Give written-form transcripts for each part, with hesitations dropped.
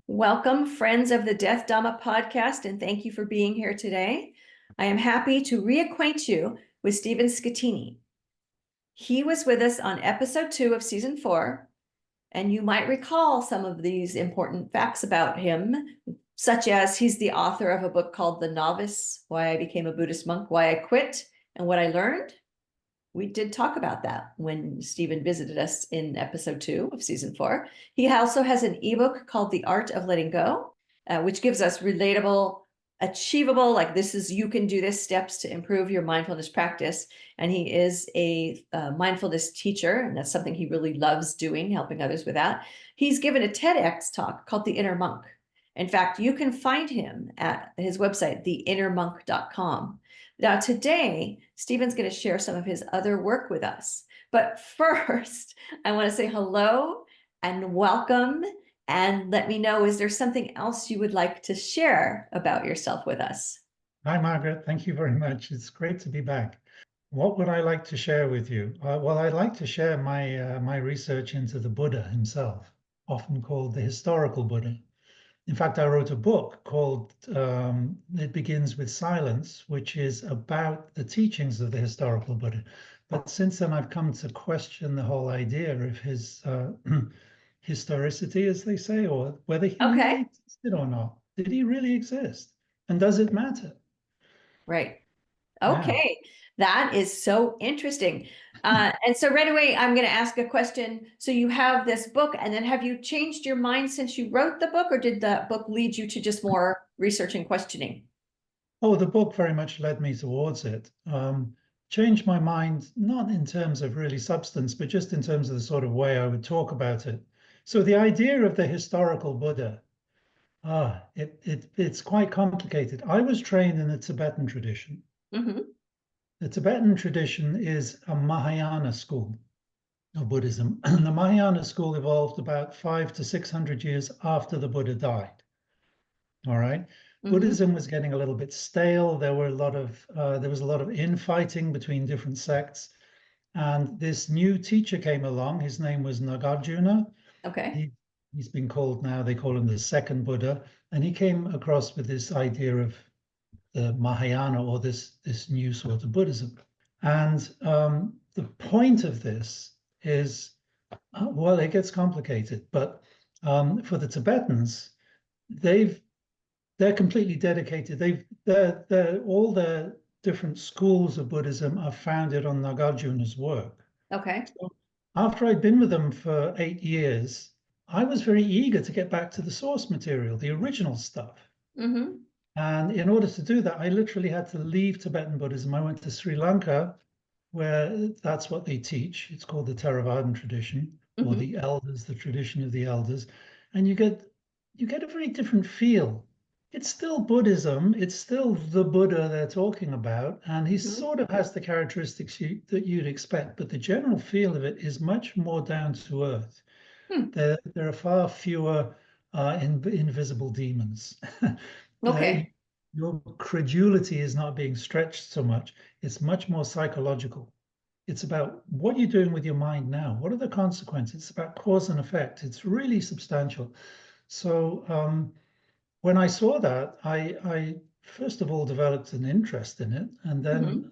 Welcome, friends of the Death Dhamma podcast, and thank you for being here today. I am happy to reacquaint you with Stephen Schettini. He was with us on episode 2 of season 4, and you might recall some of these important facts about him, such as he's the author of a book called The Novice, Why I Became a Buddhist Monk, Why I Quit, and What I Learned. We did talk about that when Stephen visited us in episode 2 of season 4. He also has an ebook called The Art of Letting Go, which gives us relatable, achievable, like you can do this steps to improve your mindfulness practice. And he is a mindfulness teacher, and that's something he really loves doing, helping others with that. He's given a TEDx talk called The Inner Monk. In fact, you can find him at his website, theinnermonk.com. Now, today, Stephen's going to share some of his other work with us. But first, I want to say hello and welcome, and let me know, is there something else you would like to share about yourself with us? Hi, Margaret. Thank you very much. It's great to be back. What would I like to share with you? Well, I'd like to share my research into the Buddha himself, often called the historical Buddha. In fact, I wrote a book called It Begins with Silence, which is about the teachings of the historical Buddha. But since then, I've come to question the whole idea of his historicity, as they say, or whether he really existed or not. Did he really exist? And does it matter? Right. Yeah. Okay. That is so interesting. And so right away, I'm going to ask a question. So you have this book, and then have you changed your mind since you wrote the book, or did the book lead you to just more research and questioning? Oh, the book very much led me towards it. Changed my mind, not in terms of really substance, but just in terms of the sort of way I would talk about it. So the idea of the historical Buddha, it's quite complicated. I was trained in the Tibetan tradition. Mm-hmm. The Tibetan tradition is a Mahayana school of Buddhism. And the Mahayana school evolved about 500 to 600 years after the Buddha died. All right. Mm-hmm. Buddhism was getting a little bit stale. There was a lot of infighting between different sects, and this new teacher came along. His name was Nagarjuna. Okay. He, he's been called now. They call him the second Buddha, and he came across with this idea of the Mahayana, or this new sort of Buddhism. And the point of this is, well, it gets complicated, but for the Tibetans, they've they're completely dedicated. They're all the different schools of Buddhism are founded on Nagarjuna's work. Okay. So after I'd been with them for 8 years, I was very eager to get back to the source material, the original stuff. Mm-hmm. And in order to do that, I literally had to leave Tibetan Buddhism. I went to Sri Lanka, where that's what they teach. It's called the Theravadan tradition, or Mm-hmm. the elders, the tradition of the elders. And you get a very different feel. It's still Buddhism, it's still the Buddha they're talking about, and he Mm-hmm. sort of has the characteristics that you'd expect, but the general feel of it is much more down to earth. Hmm. There are far fewer invisible demons. The, Okay. your credulity is not being stretched so much. It's much more psychological. It's about what you're doing with your mind now. What are the consequences? It's about cause and effect. It's really substantial. So when I saw that, I first of all developed an interest in it, and Mm-hmm. then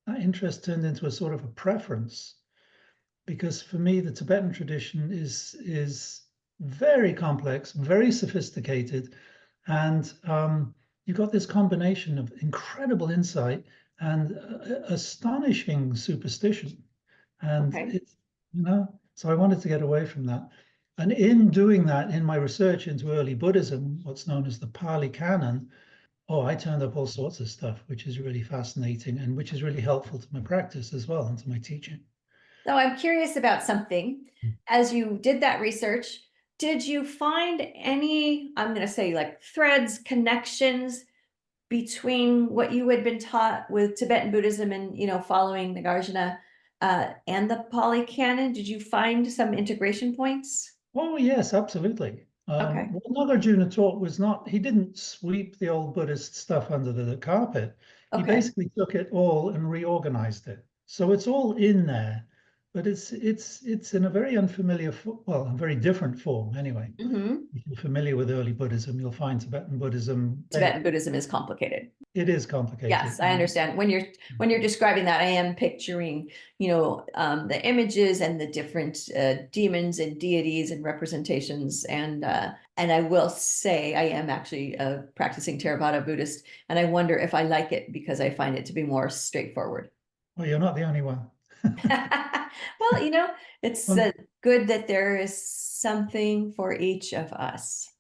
that interest turned into a sort of a preference. Because for me, the Tibetan tradition is very complex, very sophisticated, and you've got this combination of incredible insight and astonishing superstition. And Okay. so I wanted to get away from that. And in doing that, in my research into early Buddhism, what's known as the Pali Canon, I turned up all sorts of stuff, which is really fascinating and which is really helpful to my practice as well and to my teaching. So I'm curious about something. As you did that research, did you find any, I'm going to say like threads, connections between what you had been taught with Tibetan Buddhism and, following Nagarjuna and the Pali Canon? Did you find some integration points? Oh, yes, absolutely. Okay. What Nagarjuna taught was not, he didn't sweep the old Buddhist stuff under the carpet. He Okay. basically took it all and reorganized it. So it's all in there. but it's in a very unfamiliar, well, a very different form anyway. Mhm. If you're familiar with early Buddhism, you'll find Tibetan Buddhism, Tibetan Buddhism is complicated. it is complicated. Yes, I understand. When you're describing that, I am picturing, the images and the different demons and deities and representations. And I will say I am actually a practicing Theravada Buddhist, and I wonder if I like it because I find it to be more straightforward. Well, you're not the only one. Well, it's Well, good that there is something for each of us,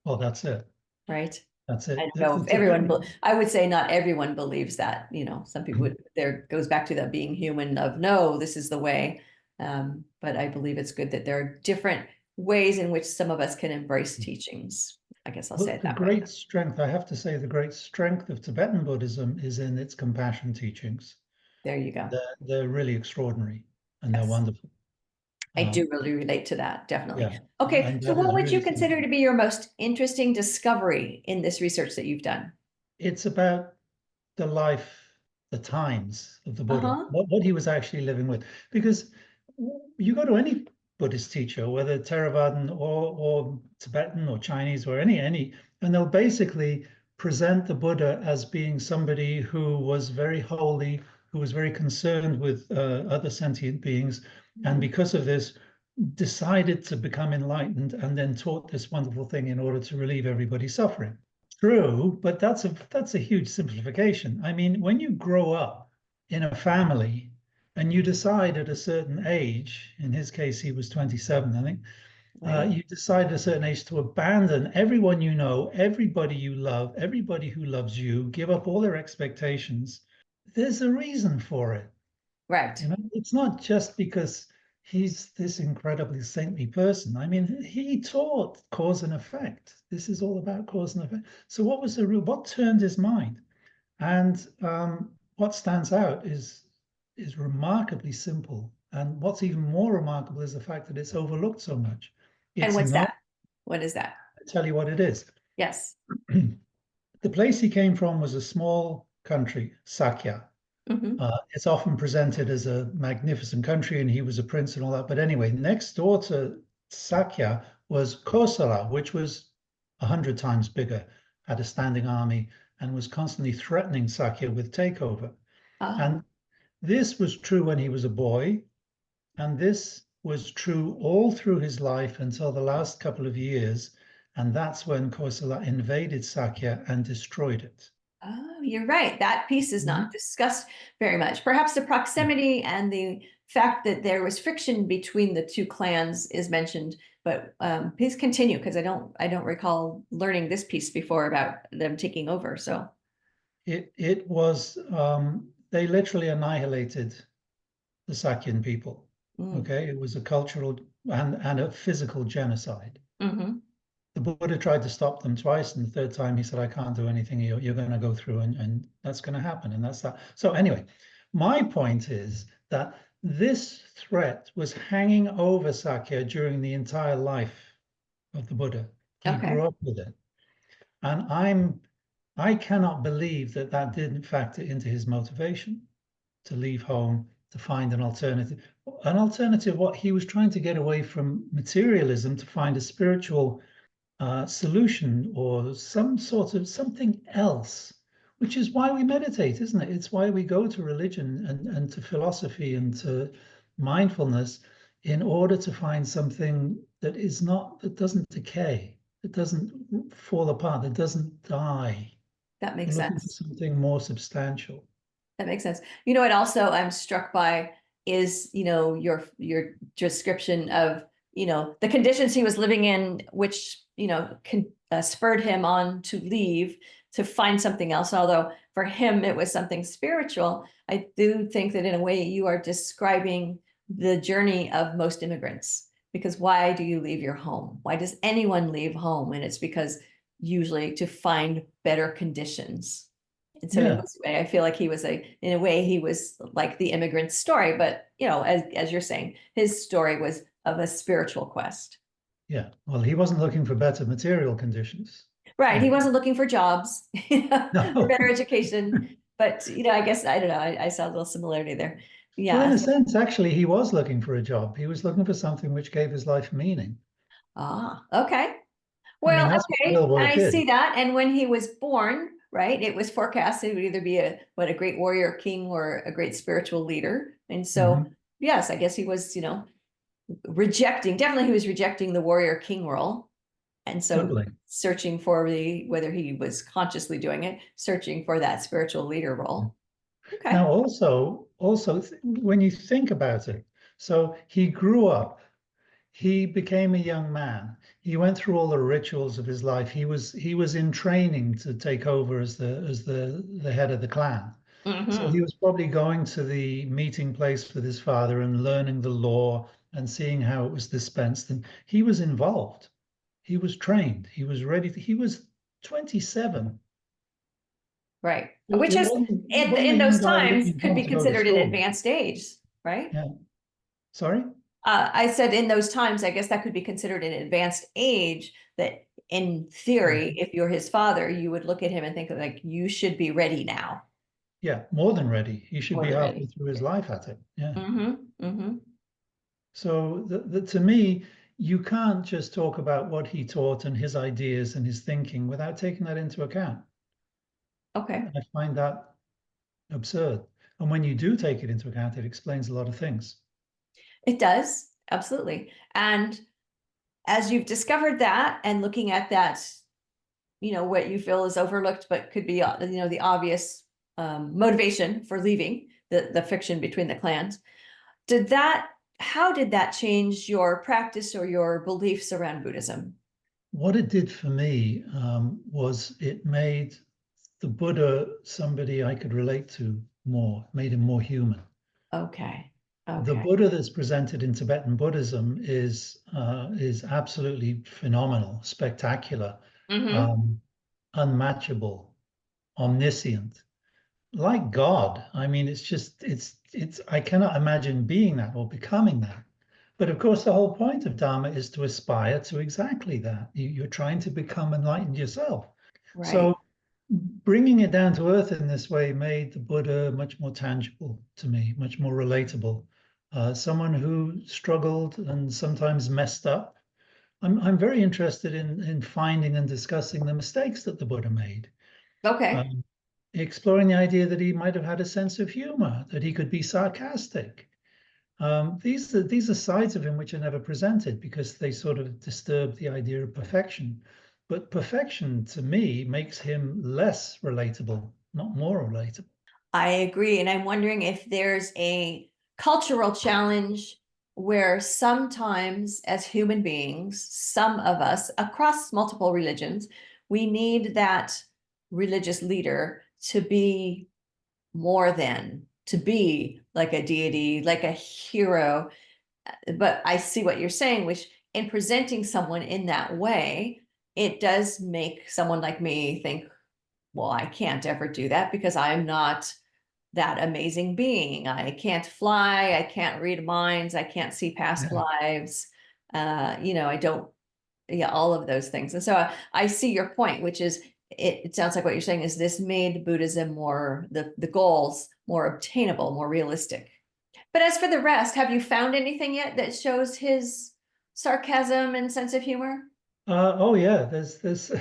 well, that's it. right? That's I it. don't know if I would say not everyone believes that, some people would, there goes back to the being human of no, this is the way. But I believe it's good that there are different ways in which some of us can embrace teachings. I guess I'll say Look, it the that way. great strength, I have to say, the great strength of Tibetan Buddhism is in its compassion teachings. There you go. They're really extraordinary and they're Yes. wonderful. I Um, do really relate to that, definitely. yeah, Okay, and so that what is would you really consider something. to be your most interesting discovery in this research that you've done? It's about the life, the times of the Buddha, Uh-huh. what he was actually living with. Because you go to any Buddhist teacher, whether Theravadan or Tibetan or Chinese or any, and they'll basically present the Buddha as being somebody who was very holy, who was very concerned with other sentient beings, and Mhm. because of this, decided to become enlightened and then taught this wonderful thing in order to relieve everybody's suffering. True, but that's a huge simplification. I mean, when you grow up in a family and you decide at a certain age, in his case, he was 27, I think, Right. you decide at a certain age to abandon everyone you know, everybody you love, everybody who loves you, give up all their expectations. There's a reason for it. Right. It's not just because he's this incredibly saintly person. I mean, he taught cause and effect. This is all about cause and effect. So, what was the real? What turned his mind? And what stands out is remarkably simple. And what's even more remarkable is the fact that it's overlooked so much. And It's what's not. that? What is that? I tell you what it is. Yes. The place he came from was a small country, Sakya. Hmm. It's often presented as a magnificent country and he was a prince and all that. But anyway, next door to Sakya was Kosala, which was 100 times bigger, had a standing army, and was constantly threatening Sakya with takeover. Oh, And this was true when he was a boy, and this was true all through his life until the last couple of years. And that's when Kosala invaded Sakya and destroyed it. oh, you're right. That piece is not Mhm. discussed very much. Perhaps the proximity and the fact that there was friction between the two clans is mentioned, but please continue because I don't recall learning this piece before about them taking over. So, It was they literally annihilated the Sakyan people. mm, Okay, it was a cultural and a physical genocide. hmm. The Buddha tried to stop them twice, and the third time he said, "I can't do anything. You're going to go through, and that's going to happen." And that's that. So anyway, my point is that this threat was hanging over Sakya during the entire life of the Buddha. He Okay. grew up with it, and I cannot believe that that didn't factor into his motivation to leave home, to find an alternative. An alternative, what he was trying to get away from materialism to find a spiritual solution or some sort of something else, which is why we meditate, isn't it? It's why we go to religion and to philosophy and to mindfulness in order to find something that is not, that doesn't decay, that doesn't fall apart, that doesn't die. That We're makes looking for sense. something more substantial. That makes sense. You know what also I'm struck by is, your description of, the conditions he was living in, which, spurred him on to leave to find something else. Although for him it was something spiritual, I do think that in a way you are describing the journey of most immigrants. Because why do you leave your home? Why does anyone leave home? And it's because usually to find better conditions. And so in Yeah, this way, I feel like in a way, he was like the immigrant's story, but as you're saying, his story was of a spiritual quest. yeah. Well, he wasn't looking for better material conditions. Right. He Yeah. wasn't looking for jobs, or No. better education. But I guess I don't know. I saw a little similarity there. Well, in a Yes. sense, actually, he was looking for a job. He was looking for something which gave his life meaning. Ah, okay. I mean, Well, that's what okay, real work I is. see that. And when he was born, right, it was forecasted he would either be a great warrior king or a great spiritual leader. And so, Hmm. yes, I guess he was, definitely he was rejecting the warrior king role. And so Totally. searching for whether he was consciously doing it, searching for that spiritual leader role. Okay. Now, also, when you think about it, so he grew up, he became a young man. He went through all the rituals of his life. He was in training to take over as the head of the clan. So he Mm-hmm. was probably going to the meeting place with his father and learning the law and seeing how it was dispensed. And he was involved. He was trained. He was ready. He was 27. Right. So Which it is wasn't a in young those guy times leaving could home be to go to considered an school. advanced age, right? Yeah. Sorry? I said in those times, I guess that could be considered an advanced age that in theory, Mhm. if you're his father, you would look at him and think like you should be ready now. Yeah, more than ready. He should More be than halfway ready. through his life at it. Yeah. Mm-hmm. Mm-hmm. So to me, you can't just talk about what he taught and his ideas and his thinking without taking that into account. Okay. I find that absurd. And when you do take it into account, it explains a lot of things. It does. Absolutely. And as you've discovered that and looking at that, what you feel is overlooked, but could be, the obvious motivation for leaving the friction between the clans. How did that change your practice or your beliefs around Buddhism? What it did for me was it made the Buddha somebody I could relate to more, made him more human. Okay. The Okay. Buddha that's presented in Tibetan Buddhism is absolutely phenomenal, spectacular, Mm-hmm. um, unmatchable, omniscient, like God. I mean, it's I cannot imagine being that or becoming that. But of course, the whole point of Dharma is to aspire to exactly that. You're trying to become enlightened yourself. Right. So bringing it down to earth in this way made the Buddha much more tangible to me, much more relatable. Someone who struggled and sometimes messed up. I'm very interested in finding and discussing the mistakes that the Buddha made. Okay. Um, Exploring the idea that he might have had a sense of humor, that he could be sarcastic. These are sides of him which are never presented because they sort of disturb the idea of perfection. But perfection to me makes him less relatable, not more relatable. I agree. And I'm wondering if there's a cultural challenge where sometimes, as human beings, some of us across multiple religions, we need that religious leader to be more than, to be like a deity, like a hero. But I see what you're saying, which in presenting someone in that way, it does make someone like me think, well, I can't ever do that because I'm not that amazing being. I can't fly, I can't read minds, I can't see past Yeah. lives. I don't, yeah, all of those things. And so I see your point, which is it sounds like what you're saying is this made Buddhism more the goals more obtainable, more realistic. But as for the rest, have you found anything yet that shows his sarcasm and sense of humor? Oh yeah, there's there's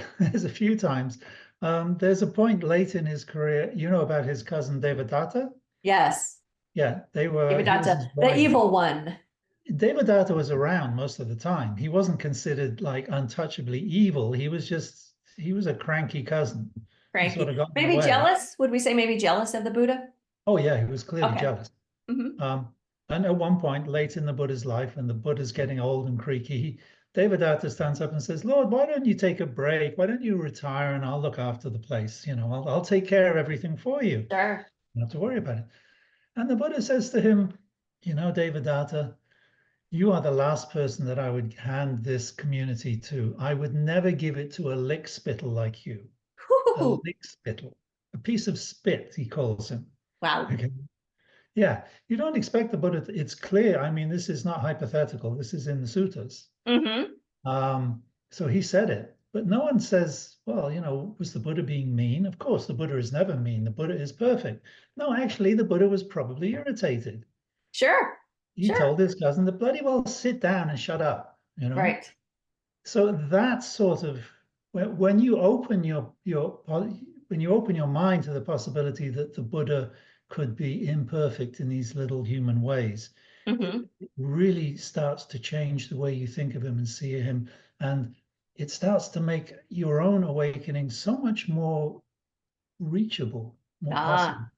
a few times. There's a point late in his career, you know about his cousin Devadatta? Yes. Yeah, he was Devadatta, his the rival. evil one. Devadatta was around most of the time. He wasn't considered like untouchably evil. He was a cranky cousin who sort Cranky. of got in the Maybe way. jealous? Would we say maybe jealous of the Buddha? Oh yeah, he was clearly Okay. jealous. Hmm. And at one point, late in the Buddha's life, when the Buddha's getting old and creaky, Devadatta stands up and says, "Lord, why don't you take a break? Why don't you retire and I'll look after the place? I'll take care of everything for you. You Sure. don't have to worry about it." And the Buddha says to him, Devadatta, you are the last person that I would hand this community to. I would never give it to a lick spittle like you. A Woo-hoo-hoo. lick spittle, a piece of spit, he calls him. Wow. Okay. Yeah, you don't expect the Buddha. It's clear. I mean, this is not hypothetical. This is in the suttas. Hmm. So he said it, but no one says, well, was the Buddha being mean? Of course, the Buddha is never mean. The Buddha is perfect. No, actually, the Buddha was probably irritated. Sure. He Sure. told his cousin to bloody well sit down and shut up, you know? Right. So that sort of when you open when you open your mind to the possibility that the Buddha could be imperfect in these little human ways, Hmm. it really starts to change the way you think of him and see him, and it starts to make your own awakening so much more reachable, more possible. Ah,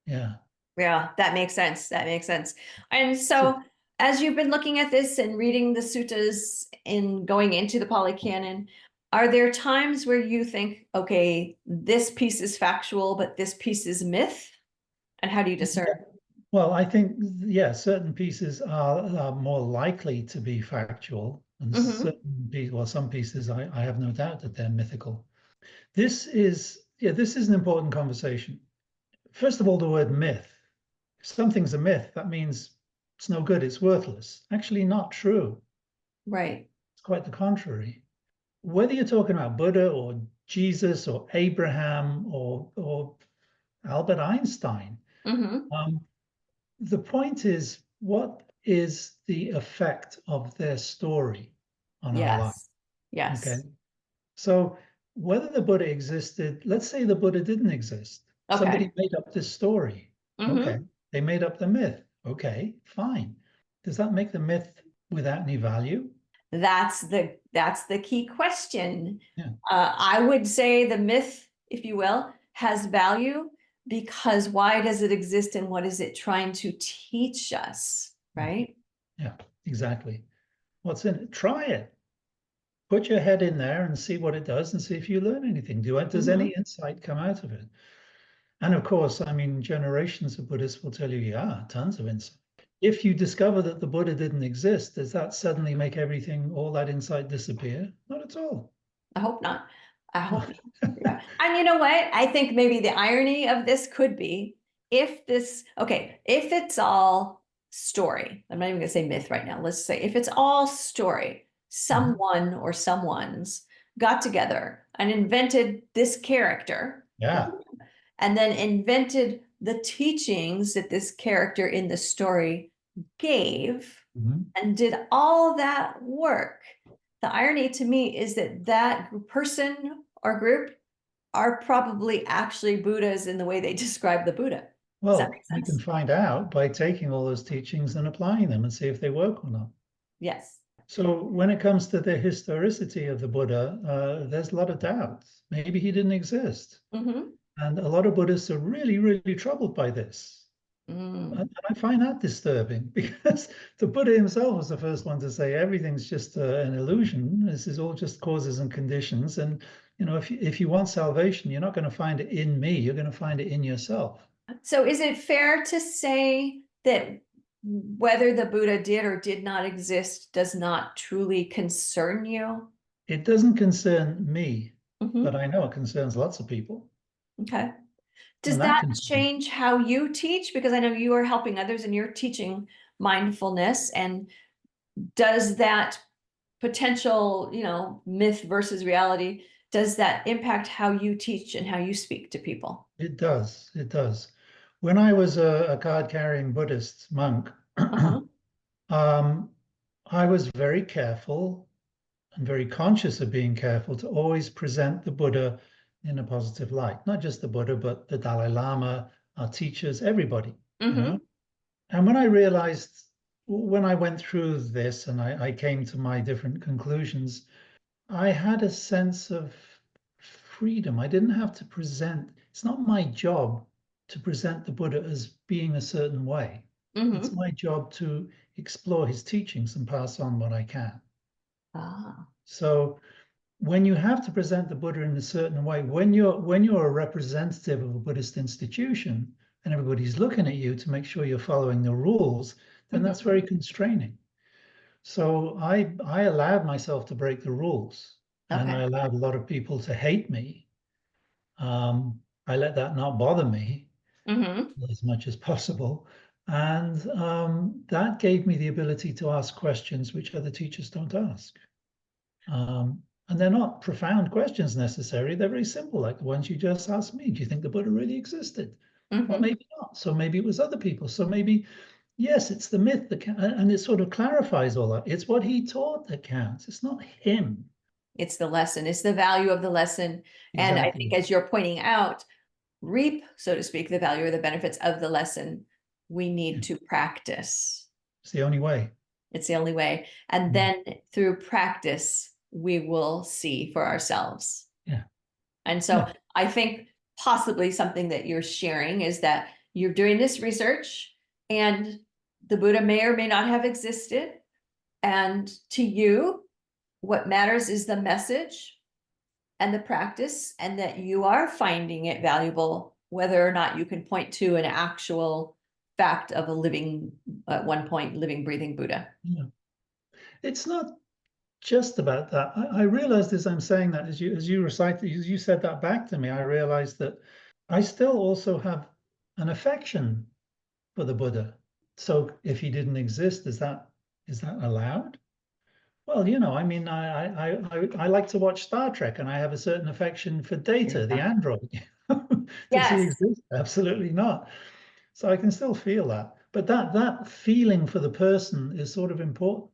Yeah. yeah, that makes sense. That makes sense. And So so, as you've been looking at this and reading the suttas and going into the Pali Canon, are there times where you think, okay, this piece is factual, but this piece is myth? And how do you discern? yeah. Well, I think, yeah, certain pieces are more likely to be factual, and Hmm. some pieces I have no doubt that they're mythical. This is an important conversation. First of all, the word myth. If something's a myth, that means it's no good, it's worthless. Actually, not true. Right. It's quite the contrary. Whether you're talking about Buddha or Jesus or Abraham or Albert Einstein, Hmm. um, the point is, what is the effect of their story on our life? Yes. Okay. Yes. So whether the Buddha existed, let's say the Buddha didn't exist. Okay. Somebody made up this story. Okay. Hmm. They made up the myth. Okay, fine. Does that make the myth without any value? That's the key question. Yeah. I would say the myth, if you will, has value because why does it exist and what is it trying to teach us, Mhm. right? Yeah, exactly. What's in it? Try it. Put your head in there and see what it does and see if you learn anything. Does any Hmm. insight come out of it? And of course, I mean, generations of Buddhists will tell you, yeah, tons of insight. If you discover that the Buddha didn't exist, does that suddenly make everything, all that insight disappear? Not at all. I hope not. I No. hope not. Yeah. And you know what? I think maybe the irony of this could be if it's all story, I'm not even going to say myth right now. Let's say if it's all story, Mhm. someone or someone's got together and invented this character Yeah. and then invented the teachings that this character in the story gave Mhm. and did all that work. The irony to me is that that person or group are probably actually Buddhas in the way they describe the Buddha. Does that Well, make we can sense? find out by taking all those teachings and applying them and see if they work or not. Yes. So when it comes to the historicity of the Buddha, there's a lot of doubts. Maybe he didn't exist. Mm-hmm. And a lot of Buddhists are really, really troubled by this. Mm. And I find that disturbing because the Buddha himself was the first one to say everything's just an illusion. This is all just causes and conditions. And if you want salvation, you're not going to find it in me. You're going to find it in yourself. So is it fair to say that whether the Buddha did or did not exist does not truly concern you? It doesn't concern me, but Mm-hmm. I know it concerns lots of people, Okay. Does and that that concerns. change how you teach? Because I know you are helping others and you're teaching mindfulness. And does that potential, myth versus reality, does that impact how you teach and how you speak to people? It does. It does. When I was a card-carrying Buddhist monk, Uh-huh. um, I was very careful and very conscious of being careful to always present the Buddha in a positive light. Not just the Buddha, but the Dalai Lama, our teachers, everybody, you Mm-hmm. know. And when I realized, when I went through this and I came to my different conclusions, I had a sense of freedom. I didn't have to present, it's not my job to present the Buddha as being a certain way. It's Mm-hmm. my job to explore his teachings and pass on what I can. Ah. So when you have to present the Buddha in a certain way, when you're a representative of a Buddhist institution and everybody's looking at you to make sure you're following the rules, then that's Mm-hmm. very constraining. So I allowed myself to break the rules, and Okay. I allowed a lot of people to hate me. I let that not bother me Mm-hmm. as much as possible, and that gave me the ability to ask questions which other teachers don't ask. And they're not profound questions necessarily. They're very simple, like the ones you just asked me. Do you think the Buddha really existed? Well, Mm-hmm. maybe not. So maybe it was other people. So maybe Yes, it's the myth that and it sort of clarifies all that. It's what he taught that counts. It's not him. It's the lesson. It's the value of the lesson. And I think, Exactly. as you're pointing out, reap, so to speak, the value or the benefits of the lesson. We need to practice. It's the only way. It's the only way. And Mm. then through practice, we will see for ourselves. Yeah. And so Yeah. I think possibly something that you're sharing is that you're doing this research and the Buddha may or may not have existed. And to you, what matters is the message and the practice, and that you are finding it valuable, whether or not you can point to an actual fact of a living, at one point, living, breathing Buddha. Yeah. It's not just about that. I realized as I'm saying that, as you recited, as you said that back to me, I realized that I still also have an affection for the Buddha. So if he didn't exist, is that allowed? Well, I mean, I like to watch Star Trek, and I have a certain affection for Data, the android. Does he Yes. exist? Absolutely not. So I can still feel that, but that feeling for the person is sort of important.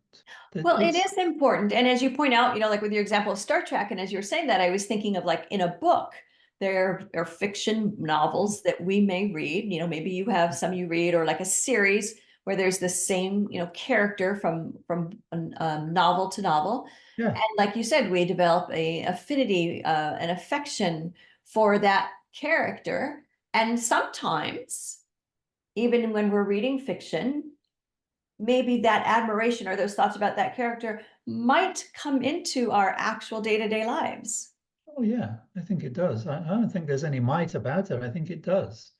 That Well, it it's is important. And as you point out, like with your example of Star Trek, and as you're saying that, I was thinking of, like, in a book, there are fiction novels that we may read. Maybe you have some you read, or like a series where there's the same, character from novel to novel. yeah, And like you said, we develop a affinity, an affection for that character. And sometimes, even when we're reading fiction, maybe that admiration or those thoughts about that character might come into our actual day-to-day lives. oh yeah, I think it does. I don't think there's any might about it. I think it does.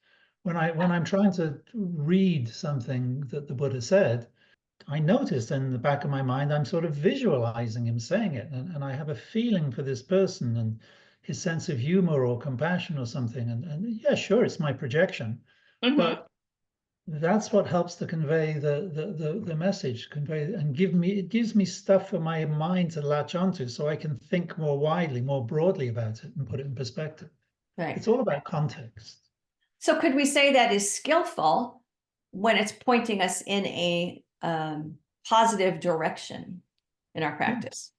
When I'm trying to read something that the Buddha said, I noticed in the back of my mind, I'm sort of visualizing him saying it, and I have a feeling for this person and his sense of humor or compassion or something. And yeah, sure, it's my projection, Mm-hmm. but that's what helps to convey the message, convey and it gives me stuff for my mind to latch onto so I can think more widely, more broadly about it and put it in perspective. Right. It's all about context. So could we say that is skillful when it's pointing us in a positive direction in our Yeah, practice?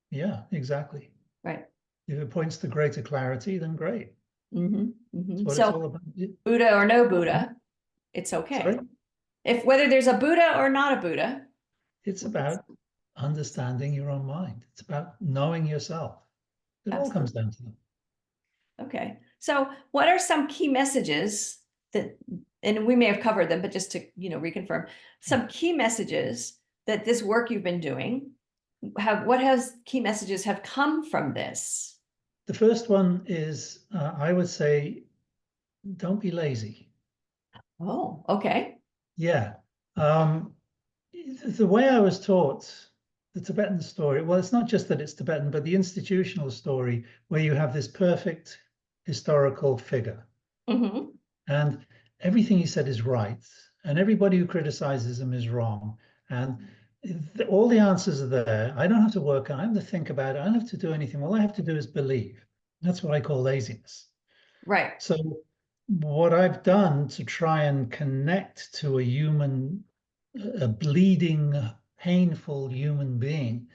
yeah, exactly. Right. If it points to greater clarity, then great. Mm-hmm. That's Mm-hmm. what it's So all about. Buddha or no Buddha, it's okay. Sorry? If whether there's a Buddha or not a Buddha. It's about understanding your own mind. It's about knowing yourself. It all comes Absolutely. down to that. Okay. So what are some key messages that, and we may have covered them, but just to, reconfirm, some key messages that this work you've been doing what has key messages have come from this? The first one is, I would say, don't be lazy. Oh, okay. Yeah. Um, the way I was taught the Tibetan story, well, it's not just that it's Tibetan, but the institutional story where you have this perfect historical figure Mm-hmm. and everything he said is right, and everybody who criticizes him is wrong. And all the answers are there. I don't have to work on it. I don't have to think about it. I don't have to do anything. All I have to do is believe. That's what I call laziness. Right. So what I've done to try and connect to a bleeding, painful human being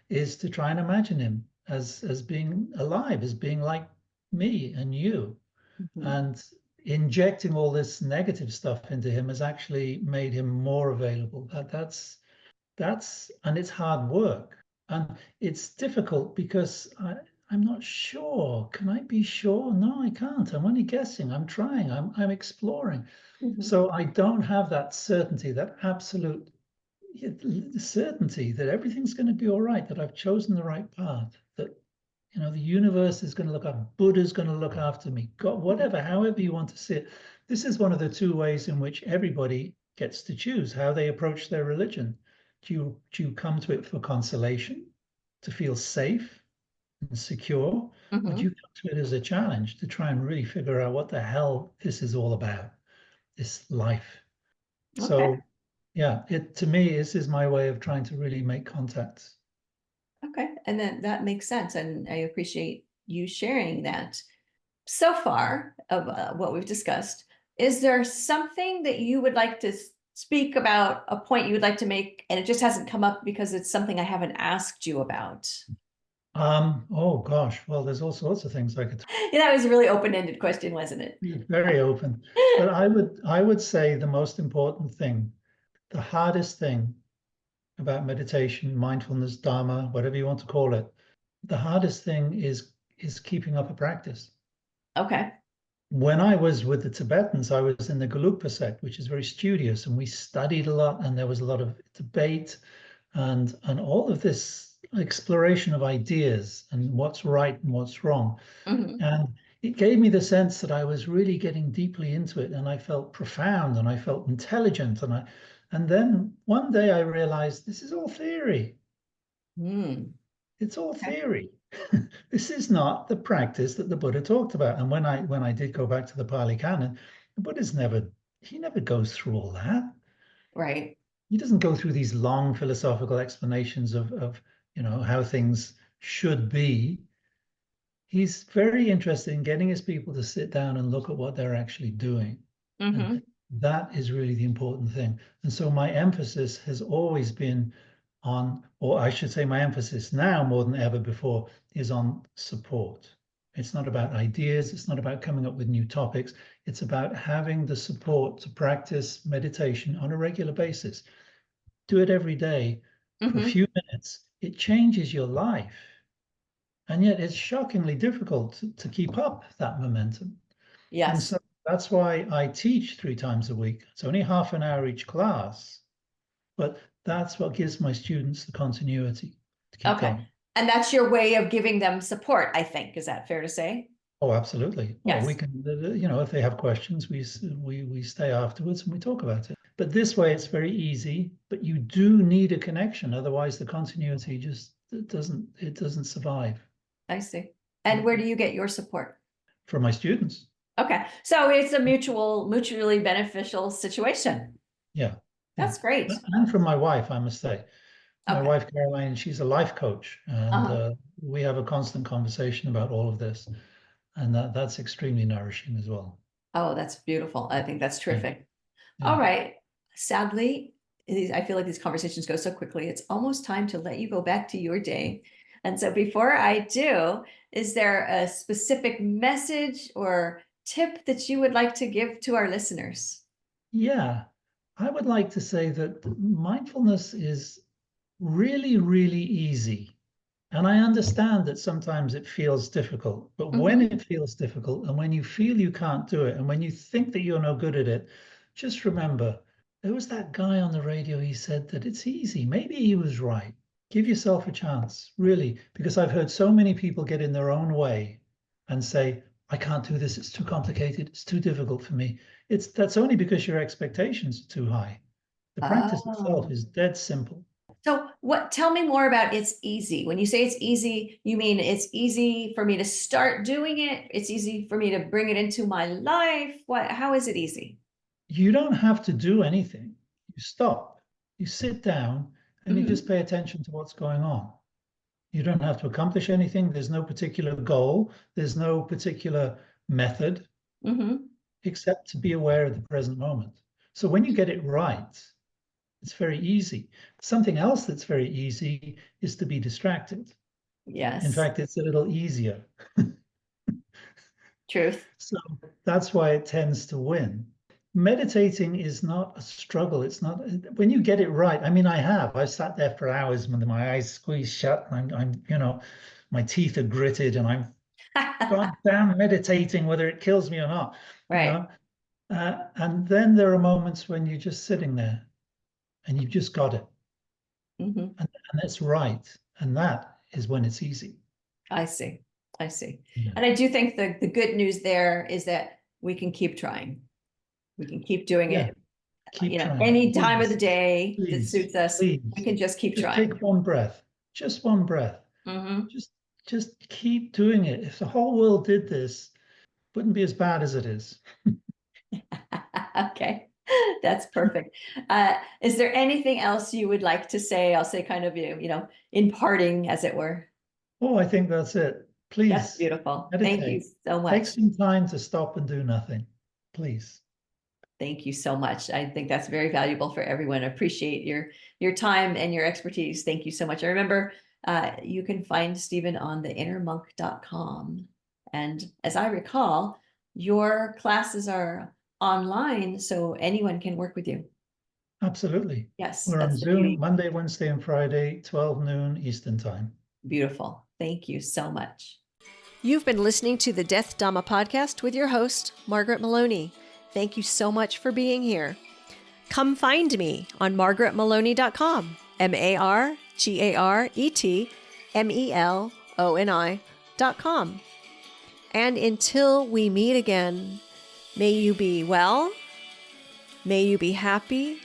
is to try and imagine him as being alive, as being like me and you. Mm-hmm. And injecting all this negative stuff into him has actually made him more available. And it's hard work. And it's difficult because I'm not sure. Can I be sure? No, I can't. I'm only guessing. I'm trying. I'm exploring. Mm-hmm. So I don't have that certainty, that absolute certainty that everything's going to be all right, that I've chosen the right path, that the universe is going to look after, Buddha's going to look after me, God, whatever, however you want to see it. This is one of the two ways in which everybody gets to choose how they approach their religion. Do you come to it for consolation, to feel safe and secure, or do Mm-hmm. you come to it as a challenge to try and really figure out what the hell this is all about, this life? Okay. So yeah, it to me, this is my way of trying to really make contacts. Okay. And then that makes sense. And I appreciate you sharing that. So far of what we've discussed, is there something that you would like to speak about a point you would like to make, and it just hasn't come up because it's something I haven't asked you about? Oh gosh, well, there's all sorts of things I could Yeah, that was a really open-ended question, wasn't it? very open. But I would say the most important thing, the hardest thing about meditation, mindfulness, Dhamma, whatever you want to call it, the hardest thing is keeping up a practice. Okay. When I was with the Tibetans, I was in the Gelugpa sect, which is very studious, and we studied a lot, and there was a lot of debate and all of this exploration of ideas and what's right and what's wrong. Hmm. And it gave me the sense that I was really getting deeply into it, and I felt profound and I felt intelligent. And then one day I realized this is all theory. Mm. It's all Okay. theory. This is not the practice that the Buddha talked about. And when I did go back to the Pali Canon, the Buddha's he never goes through all that. Right. He doesn't go through these long philosophical explanations of how things should be. He's very interested in getting his people to sit down and look at what they're actually doing. And Hmm. that is really the important thing. And so my emphasis has always been on, or I should say, my emphasis now more than ever before is on support. It's not about ideas, it's not about coming up with new topics. It's about having the support to practice meditation on a regular basis. Do it every day for a Hmm. few minutes. It changes your life. And yet it's shockingly difficult to keep up that momentum. And Yes. so that's why I teach 3 times a week. It's only half an hour each class, but that's what gives my students the continuity to keep Okay. going. And that's your way of giving them support, I think. Is that fair to say? Oh, absolutely. Well, we Yes. can, if they have questions, we stay afterwards and we talk about it. But this way, it's very easy. But you do need a connection, otherwise the continuity just it doesn't survive. I see. And where do you get your support? For my students. Okay. So it's a mutually beneficial situation. Yeah, yeah. That's great. And from my wife, I must say. My Okay. wife, Caroline, she's a life coach, and Uh-huh. we have a constant conversation about all of this, and that's extremely nourishing as well. Oh, that's beautiful. I think that's Yeah, terrific. All yeah. right. Sadly, I feel like these conversations go so quickly. It's almost time to let you go back to your day. And so before I do, is there a specific message or tip that you would like to give to our listeners? Yeah, I would like to say that mindfulness is really, really easy. And I understand that sometimes it feels difficult, but when Hmm. it feels difficult and when you feel you can't do it and when you think that you're no good at it, just remember there was that guy on the radio, he said that it's easy. Maybe he was right. Give yourself a chance, really, because I've heard so many people get in their own way and say, I can't do this, it's too complicated, it's too difficult for me. That's only because your expectations are too high. The practice itself Oh. is dead simple. So tell me more about it's easy. When you say it's easy, you mean it's easy for me to start doing it? It's easy for me to bring it into my life? How is it easy? You don't have to do anything. You stop, you sit down, and you just Hmm. pay attention to what's going on. You don't have to accomplish anything. There's no particular goal, there's no particular method, Hmm. except to be aware of the present moment. So when you get it right, it's very easy. Something else that's very easy is to be distracted. In Yes. fact, it's a little easier. Truth. So that's why it tends to win. Meditating is not a struggle. It's not when you get it right. I mean, I sat there for hours with my eyes squeezed shut. I'm my teeth are gritted, and I'm goddamn meditating, whether it kills me or not. You Right. know. And then there are moments when you're just sitting there, and you've just got it, Hmm. and it's right, and that is when it's easy. I see. I see. Yeah, And I do think the good news there is that we can keep trying. We can keep doing yeah. it, Keep trying, any time of the please, day that please, suits us. We please. can just keep Just trying. take one breath, just one breath. Hmm. Just just keep doing it. If the whole world did this, it wouldn't be as bad as it is. Okay. That's perfect. Is there anything else you would like to say? I'll say kind of, in parting, as it were. Oh, I think that's it. That's Please beautiful. Thank you meditate. so Take much. some time to stop and do nothing. Please. Thank you so much. I think that's very valuable for everyone. I appreciate your time and your expertise. Thank you so much. I remember you can find Stephen on theinnermonk.com. And as I recall, your classes are online, so anyone can work with you. Absolutely. Yes, We're on that's the beauty. Zoom Monday, Wednesday, and Friday, 12 noon Eastern Time. Beautiful. Thank you so much. You've been listening to the Death Dhamma podcast with your host, Margaret Maloney. Thank you so much for being here. Come find me on margaretmaloney.com, margaretmeloni.com. And until we meet again, may you be well, may you be happy,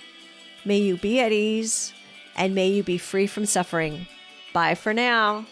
may you be at ease, and may you be free from suffering. Bye for now.